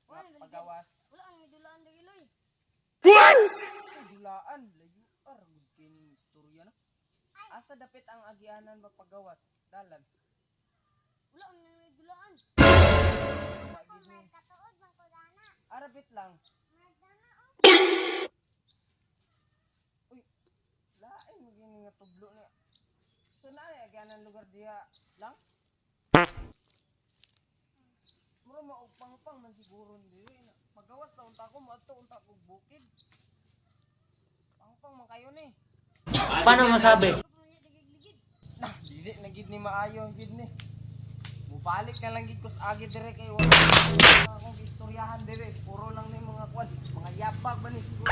pagawas. Wala ang may dulaan diri loy. Dulaan, layo aragod kini istorya na. Asa dapit ang agianan magpagawas? Dalan. Wala ang may dulaan. Lagi ni. Arabit lang. Uy, lain mo gini nga tublo niya. So na ay agianan lugar diha lang? Mura maupang-pang man siguro diri na. Magawas ta unta ko moadto unta kog bukid. Pang-pang man kayo ni. Paano masabi? Nah, dili na gid ni maayo gid ni. Mubalik na lang gid ko sa agi dire kay wala akong istoryahan dire. Puro lang ni mga kwan, mga yabag ba ni siguro.